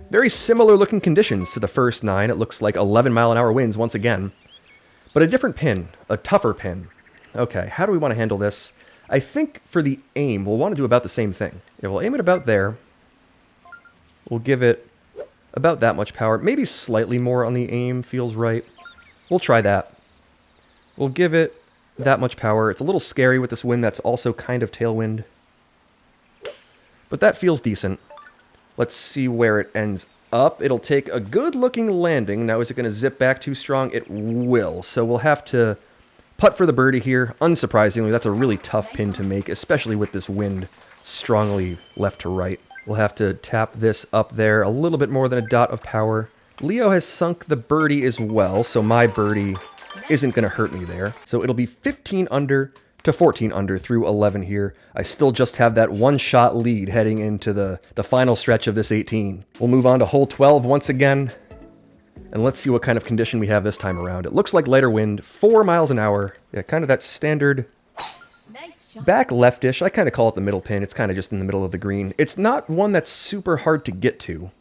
very similar looking conditions to the first 9. It looks like 11-mile-an-hour winds once again, but a different pin, a tougher pin. Okay, how do we want to handle this? I think for the aim, we'll want to do about the same thing. Yeah, we'll aim it about there. We'll give it about that much power. Maybe slightly more on the aim feels right. We'll try that. We'll give it that much power. It's a little scary with this wind that's also kind of tailwind, but that feels decent. Let's see where it ends up. It'll take a good-looking landing. Now, is it going to zip back too strong? It will. So we'll have to putt for the birdie here. Unsurprisingly, that's a really tough pin to make, especially with this wind strongly left to right. We'll have to tap this up there, a little bit more than a dot of power. Leo has sunk the birdie as well, so my birdie isn't going to hurt me there. So it'll be 15 under to 14 under through 11 here. I still just have that one-shot lead heading into the final stretch of this 18. We'll move on to hole 12 once again, and let's see what kind of condition we have this time around. It looks like lighter wind, 4 miles an hour. Yeah, kind of that standard back leftish. I kind of call it the middle pin. It's kind of just in the middle of the green. It's not one that's super hard to get to,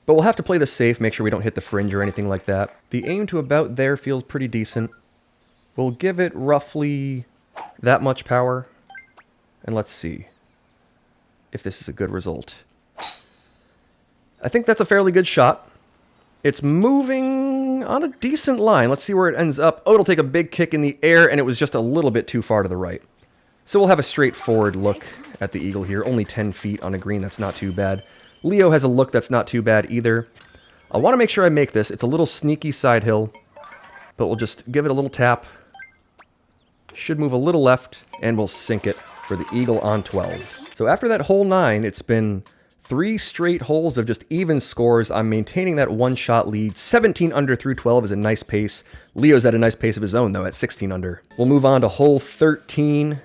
but we'll have to play this safe, make sure we don't hit the fringe or anything like that. The aim to about there feels pretty decent. We'll give it roughly that much power, and let's see if this is a good result. I think that's a fairly good shot. It's moving on a decent line. Let's see where it ends up. Oh, it'll take a big kick in the air, and it was just a little bit too far to the right. So we'll have a straightforward look at the eagle here. Only 10 feet on a green, that's not too bad. Leo has a look that's not too bad either. I want to make sure I make this. It's a little sneaky side hill, but we'll just give it a little tap. Should move a little left, and we'll sink it for the eagle on 12. So after that hole 9, it's been 3 straight holes of just even scores. I'm maintaining that one-shot lead. 17 under through 12 is a nice pace. Leo's at a nice pace of his own, though, at 16 under. We'll move on to hole 13.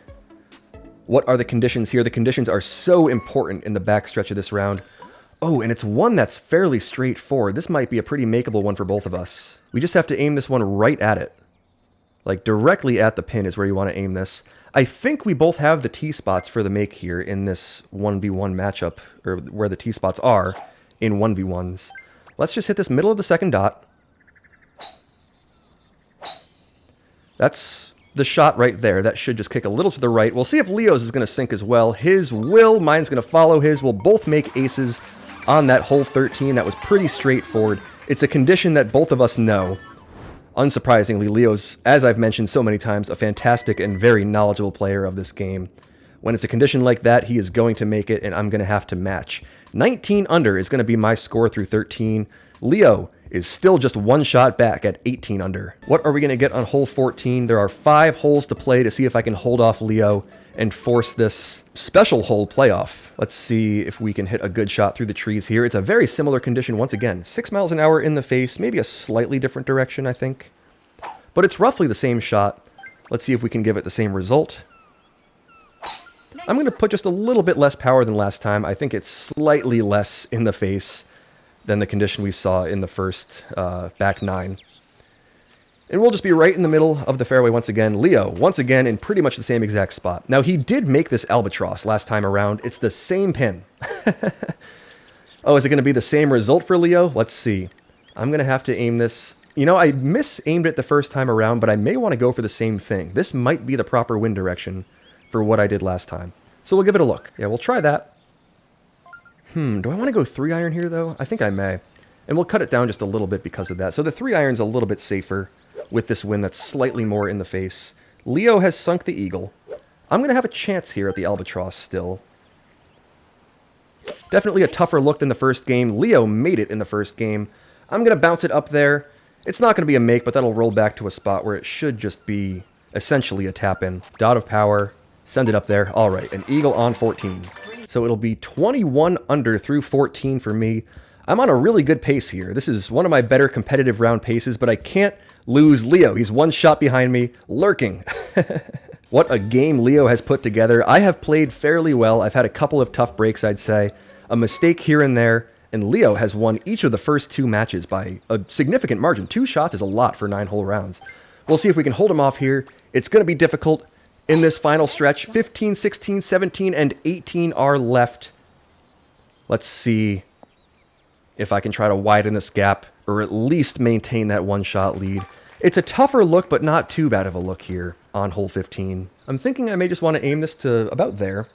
What are the conditions here? The conditions are so important in the backstretch of this round. Oh, and it's one that's fairly straightforward. This might be a pretty makeable one for both of us. We just have to aim this one right at it. Like, directly at the pin is where you want to aim this. I think we both have the T-spots for the make here in this 1v1 matchup, or where the T-spots are in 1v1s. Let's just hit this middle of the second dot. That's the shot right there. That should just kick a little to the right. We'll see if Leo's is going to sink as well. His will, mine's going to follow his. We'll both make aces on that hole 13. That was pretty straightforward. It's a condition that both of us know. Unsurprisingly, Leo's, as I've mentioned so many times, a fantastic and very knowledgeable player of this game. When it's a condition like that, he is going to make it, and I'm going to have to match. 19 under is going to be my score through 13. Leo is still just one shot back at 18 under. What are we going to get on hole 14? There are 5 holes to play to see if I can hold off Leo and force this special hole playoff. Let's see if we can hit a good shot through the trees here. It's a very similar condition once again. 6 miles an hour in the face, maybe a slightly different direction, I think. But it's roughly the same shot. Let's see if we can give it the same result. I'm going to put just a little bit less power than last time. I think it's slightly less in the face than the condition we saw in the first back 9. And we'll just be right in the middle of the fairway once again. Leo, once again, in pretty much the same exact spot. Now, he did make this albatross last time around. It's the same pin. Oh, is it going to be the same result for Leo? Let's see. I'm going to have to aim this. You know, I mis-aimed it the first time around, but I may want to go for the same thing. This might be the proper wind direction for what I did last time. So we'll give it a look. Yeah, we'll try that. Do I want to go 3-iron here, though? I think I may. And we'll cut it down just a little bit because of that. So the 3-iron's a little bit safer with this wind that's slightly more in the face. Leo has sunk the eagle. I'm going to have a chance here at the albatross still. Definitely a tougher look than the first game. Leo made it in the first game. I'm going to bounce it up there. It's not going to be a make, but that'll roll back to a spot where it should just be essentially a tap-in. Dot of power. Send it up there. All right, an eagle on 14. So it'll be 21 under through 14 for me. I'm on a really good pace here. This is one of my better competitive round paces, but I can't lose Leo. He's one shot behind me, lurking. What a game Leo has put together. I have played fairly well. I've had a couple of tough breaks, I'd say. A mistake here and there, and Leo has won each of the first 2 matches by a significant margin. 2 shots is a lot for 9-hole rounds. We'll see if we can hold him off here It's going to be difficult in this final stretch. 15, 16, 17, and 18 are left. Let's see if I can try to widen this gap, or at least maintain that one-shot lead. It's a tougher look, but not too bad of a look here on hole 15. I'm thinking I may just want to aim this to about there.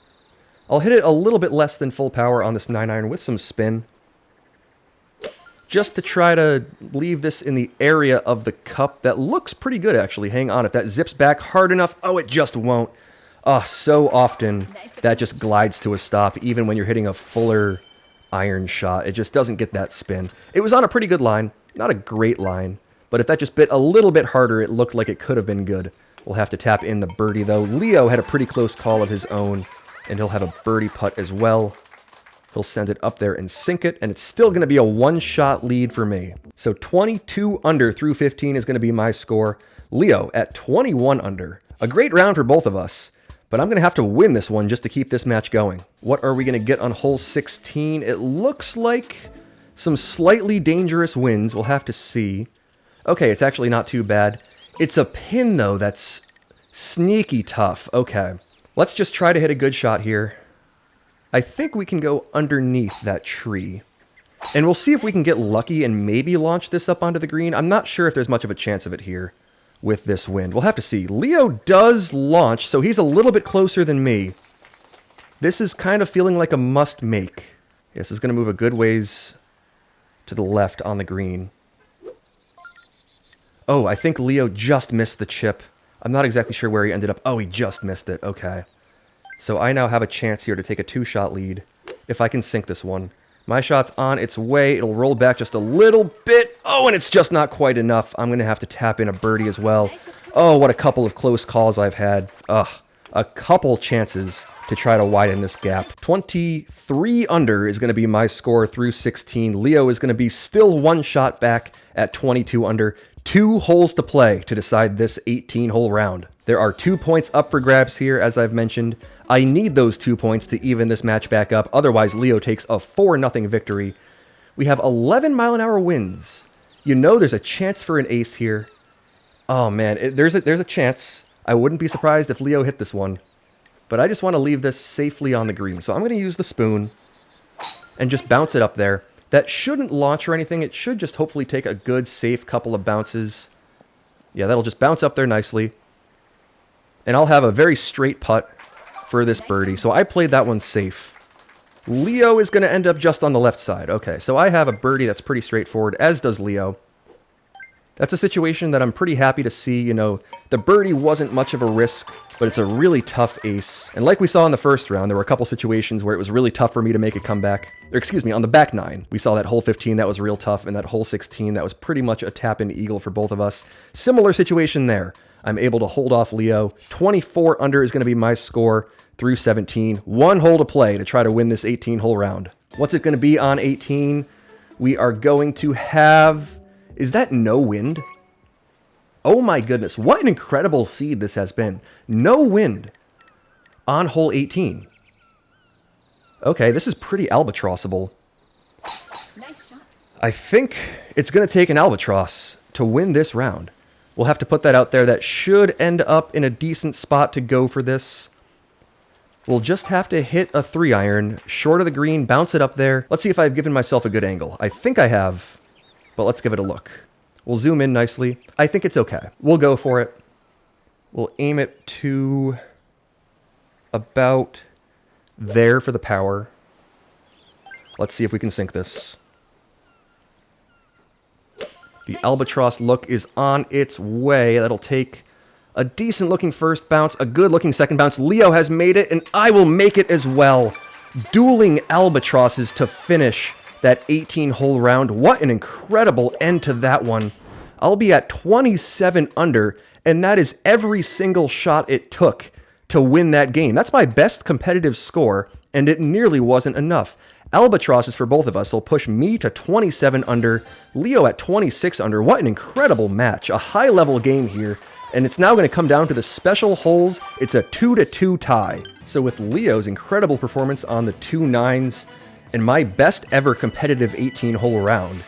I'll hit it a little bit less than full power on this 9-iron with some spin, just to try to leave this in the area of the cup. That looks pretty good, actually. Hang on, if that zips back hard enough. Oh, it just won't. Oh, so often that just glides to a stop, even when you're hitting a fuller iron shot. It just doesn't get that spin. It was on a pretty good line. Not a great line, but if that just bit a little bit harder, it looked like it could have been good. We'll have to tap in the birdie, though. Leo had a pretty close call of his own, and he'll have a birdie putt as well. He'll send it up there and sink it, and it's still going to be a one-shot lead for me. So 22 under through 15 is going to be my score. Leo at 21 under. A great round for both of us, but I'm going to have to win this one just to keep this match going. What are we going to get on hole 16? It looks like some slightly dangerous winds. We'll have to see. Okay, it's actually not too bad. It's a pin, though, that's sneaky tough. Okay, let's just try to hit a good shot here. I think we can go underneath that tree. And we'll see if we can get lucky and maybe launch this up onto the green. I'm not sure if there's much of a chance of it here with this wind. We'll have to see. Leo does launch, so he's a little bit closer than me. This is kind of feeling like a must make. This is going to move a good ways to the left on the green. Oh, I think Leo just missed the chip. I'm not exactly sure where he ended up. Oh, he just missed it. Okay. So I now have a chance here to take a two-shot lead if I can sink this one. My shot's on its way. It'll roll back just a little bit. Oh, and it's just not quite enough. I'm going to have to tap in a birdie as well. Oh, what a couple of close calls I've had. Ugh. A couple chances to try to widen this gap. 23 under is going to be my score through 16. Leo is going to be still one shot back at 22 under. 2 holes to play to decide this 18-hole round. There are 2 points up for grabs here, as I've mentioned. I need those 2 points to even this match back up. Otherwise, Leo takes a 4-0 victory. We have 11-mile-an-hour winds. You know there's a chance for an ace here. Oh, man, there's a chance. I wouldn't be surprised if Leo hit this one. But I just want to leave this safely on the green. So I'm going to use the spoon and just bounce it up there. That shouldn't launch or anything. It should just hopefully take a good, safe couple of bounces. Yeah, that'll just bounce up there nicely. And I'll have a very straight putt for this birdie. So I played that one safe. Leo is going to end up just on the left side. Okay, so I have a birdie that's pretty straightforward, as does Leo. That's a situation that I'm pretty happy to see. You know, the birdie wasn't much of a risk, but it's a really tough ace. And like we saw in the first round, there were a couple situations where it was really tough for me to make a comeback. Or excuse me, on the back 9, we saw that hole 15 that was real tough, and that hole 16 that was pretty much a tap-in eagle for both of us. Similar situation there. I'm able to hold off Leo. 24 under is going to be my score through 17. 1 hole to play to try to win this 18-hole round. What's it going to be on 18? We are going to have... Is that no wind? Oh my goodness, what an incredible seed this has been. No wind on hole 18. Okay, this is pretty albatrossable. Nice shot. I think it's going to take an albatross to win this round. We'll have to put that out there. That should end up in a decent spot to go for this. We'll just have to hit a 3-iron, short of the green, bounce it up there. Let's see if I've given myself a good angle. I think I have. But let's give it a look. We'll zoom in nicely. I think it's okay. We'll go for it. We'll aim it to about there for the power. Let's see if we can sink this. The albatross look is on its way. That'll take a decent looking first bounce, a good looking second bounce. Leo has made it, and I will make it as well. Dueling albatrosses to finish that 18-hole round. What an incredible end to that one. I'll be at 27 under, and that is every single shot it took to win that game. That's my best competitive score, and it nearly wasn't enough. Albatrosses for both of us will push me to 27 under, Leo at 26 under. What an incredible match. A high-level game here, and it's now going to come down to the special holes. It's a 2-2 tie. So with Leo's incredible performance on the 2 9s, and my best ever competitive 18-hole round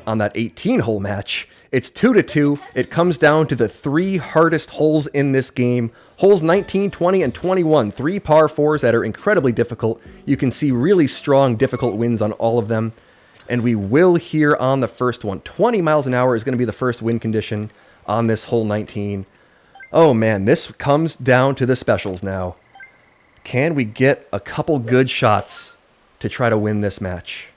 on that 18-hole match, It's 2-2. It comes down to the 3 hardest holes in this game. Holes 19, 20, and 21. 3 par 4s that are incredibly difficult. You can see really strong, difficult winds on all of them. And we will here on the first one. 20 miles an hour is going to be the first wind condition on this hole 19. Oh man, this comes down to the specials now. Can we get a couple good shots to try to win this match?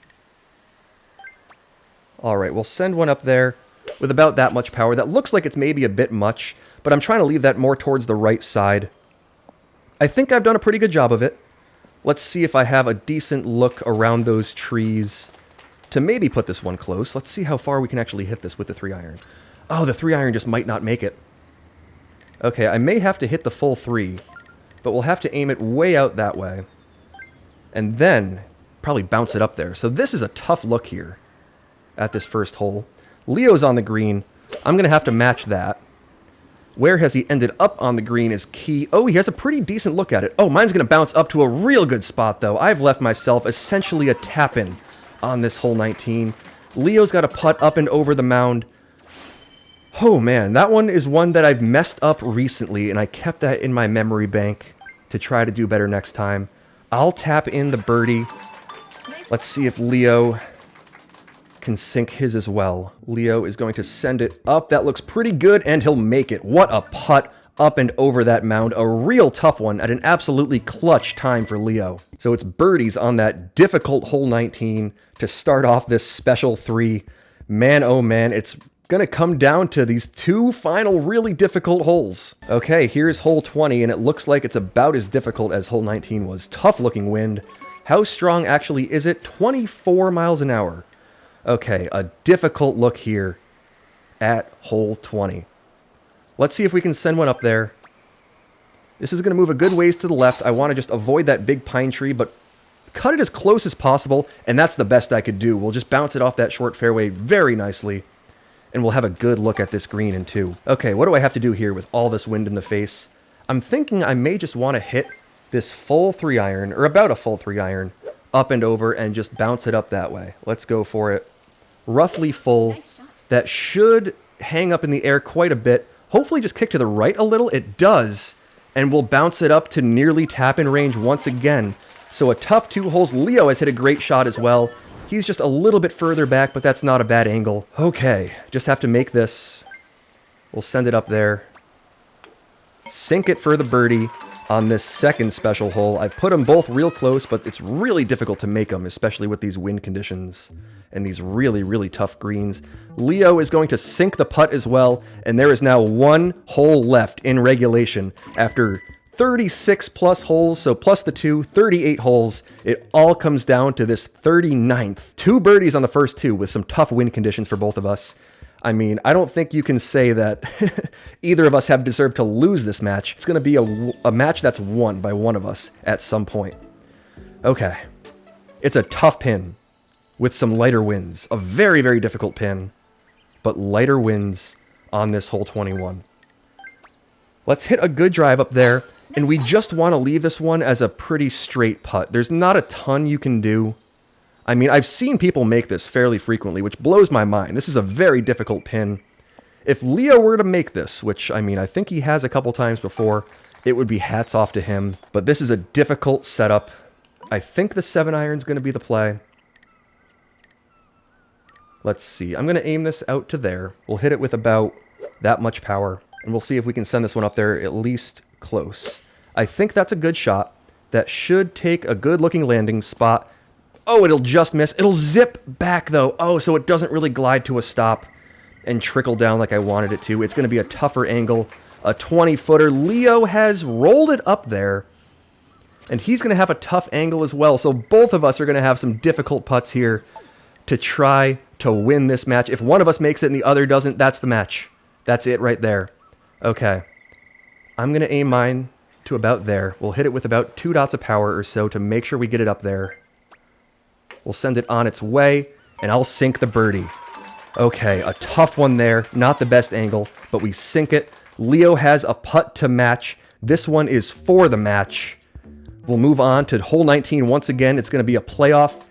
Alright, we'll send one up there with about that much power. That looks like it's maybe a bit much, but I'm trying to leave that more towards the right side. I think I've done a pretty good job of it. Let's see if I have a decent look around those trees to maybe put this one close. Let's see how far we can actually hit this with the 3-iron. Oh, the 3-iron just might not make it. Okay, I may have to hit the full 3, but we'll have to aim it way out that way. And then probably bounce it up there. So this is a tough look here at this first hole. Leo's on the green. I'm going to have to match that. Where has he ended up on the green is key. Oh, he has a pretty decent look at it. Oh, mine's going to bounce up to a real good spot, though. I've left myself essentially a tap-in on this hole 19. Leo's got a putt up and over the mound. Oh, man, that one is one that I've messed up recently, and I kept that in my memory bank to try to do better next time. I'll tap in the birdie. Let's see if Leo can sink his as well. Leo is going to send it up. That looks pretty good, and he'll make it. What a putt up and over that mound. A real tough one at an absolutely clutch time for Leo. So it's birdies on that difficult hole 19 to start off this special 3. Man, oh man, it's going to come down to these 2 final really difficult holes. Okay, here's hole 20, and it looks like it's about as difficult as hole 19 was. Tough looking wind. How strong actually is it? 24 miles an hour. Okay, a difficult look here at hole 20. Let's see if we can send one up there. This is going to move a good ways to the left. I want to just avoid that big pine tree, but cut it as close as possible, and that's the best I could do. We'll just bounce it off that short fairway very nicely, and we'll have a good look at this green in 2. Okay, what do I have to do here with all this wind in the face? I'm thinking I may just want to hit this full 3-iron, or about a full 3-iron, up and over, and just bounce it up that way. Let's go for it. Roughly full. That should hang up in the air quite a bit. Hopefully just kick to the right a little. It does. And we'll bounce it up to nearly tap-in range once again. So a tough 2 holes. Leo has hit a great shot as well. He's just a little bit further back, but that's not a bad angle. Okay, just have to make this. We'll send it up there. Sink it for the birdie on this second special hole. I've put them both real close, but it's really difficult to make them, especially with these wind conditions and these really, really tough greens. Leo is going to sink the putt as well, and there is now 1 hole left in regulation after 36 plus holes, so plus the 2, 38 holes. It all comes down to this 39th. 2 birdies on the first 2 with some tough wind conditions for both of us. I mean, I don't think you can say that either of us have deserved to lose this match. It's going to be a match that's won by one of us at some point. Okay. It's a tough pin with some lighter winds. A very, very difficult pin, but lighter winds on this hole 21. Let's hit a good drive up there, and we just want to leave this one as a pretty straight putt. There's not a ton you can do. I mean, I've seen people make this fairly frequently, which blows my mind. This is a very difficult pin. If Leo were to make this, which, I mean, I think he has a couple times before, it would be hats off to him. But this is a difficult setup. I think the 7-iron's going to be the play. Let's see. I'm going to aim this out to there. We'll hit it with about that much power, and we'll see if we can send this one up there at least close. I think that's a good shot. That should take a good-looking landing spot. Oh, it'll just miss. It'll zip back, though. Oh, so it doesn't really glide to a stop and trickle down like I wanted it to. It's going to be a tougher angle. A 20-footer. Leo has rolled it up there, and he's going to have a tough angle as well. So both of us are going to have some difficult putts here to try to win this match. If one of us makes it and the other doesn't, that's the match. That's it right there. Okay. I'm going to aim mine to about there. We'll hit it with about 2 dots of power or so to make sure we get it up there. We'll send it on its way, and I'll sink the birdie. Okay, a tough one there. Not the best angle, but we sink it. Leo has a putt to match. This one is for the match. We'll move on to hole 19 once again. It's going to be a playoff.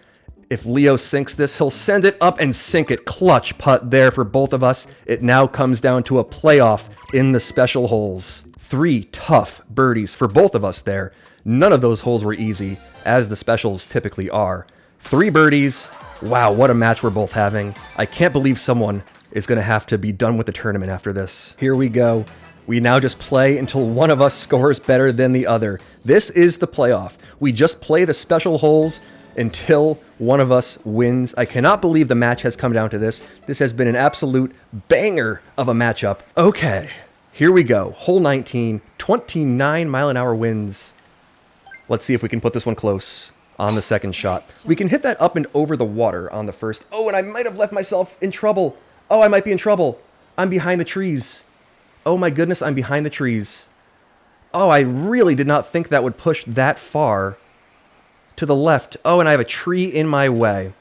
If Leo sinks this, he'll send it up and sink it. Clutch putt there for both of us. It now comes down to a playoff in the special holes. 3 tough birdies for both of us there. None of those holes were easy, as the specials typically are. 3 birdies. Wow, what a match we're both having. I can't believe someone is going to have to be done with the tournament after this. Here we go. We now just play until one of us scores better than the other. This is the playoff. We just play the special holes until one of us wins. I cannot believe the match has come down to this. This has been an absolute banger of a matchup. Okay, here we go. Hole 19, 29-mile-an-hour winds. Let's see if we can put this one close on the second shot. We can hit that up and over the water on the first. Oh, and I might have left myself in trouble. Oh, I might be in trouble. I'm behind the trees. Oh my goodness, I'm behind the trees. Oh, I really did not think that would push that far to the left. Oh, and I have a tree in my way.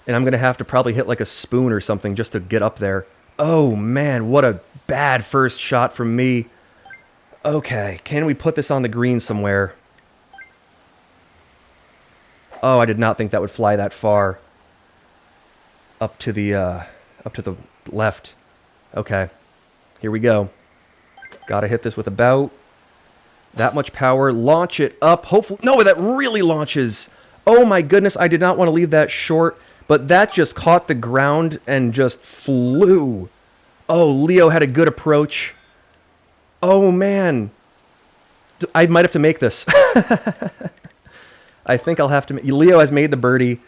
And I'm going to have to probably hit like a spoon or something just to get up there. Oh man, what a bad first shot from me. Okay, can we put this on the green somewhere? Oh, I did not think that would fly that far. Up to the left. Okay, here we go. Gotta hit this with about that much power. Launch it up. Hopefully, no, that really launches. Oh my goodness, I did not want to leave that short, but that just caught the ground and just flew. Oh, Leo had a good approach. Oh man, I might have to make this. I think I'll have to. Leo has made the birdie.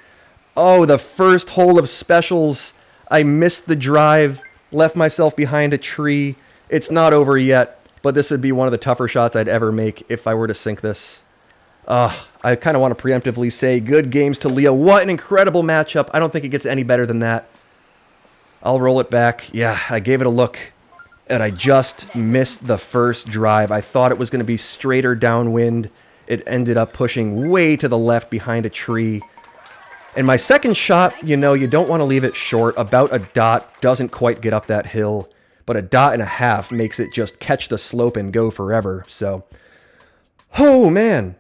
Oh, the first hole of specials. I missed the drive, left myself behind a tree. It's not over yet, but this would be one of the tougher shots I'd ever make if I were to sink this. I kind of want to preemptively say good games to Leo. What an incredible matchup. I don't think it gets any better than that. I'll roll it back. Yeah, I gave it a look, and I just missed the first drive. I thought it was going to be straighter downwind. It ended up pushing way to the left behind a tree. And my second shot, you know, you don't want to leave it short. About a dot, doesn't quite get up that hill. But a dot and a half makes it just catch the slope and go forever. So, oh man,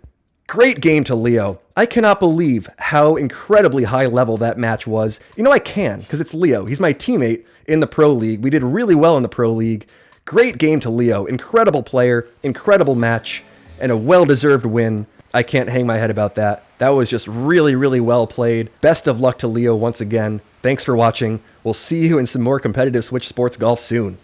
great game to Leo. I cannot believe how incredibly high level that match was. You know I can, because it's Leo. He's my teammate in the Pro League. We did really well in the Pro League. Great game to Leo. Incredible player, incredible match, and a well-deserved win. I can't hang my head about that. That was just really, really well played. Best of luck to Leo once again. Thanks for watching. We'll see you in some more competitive Switch Sports Golf soon.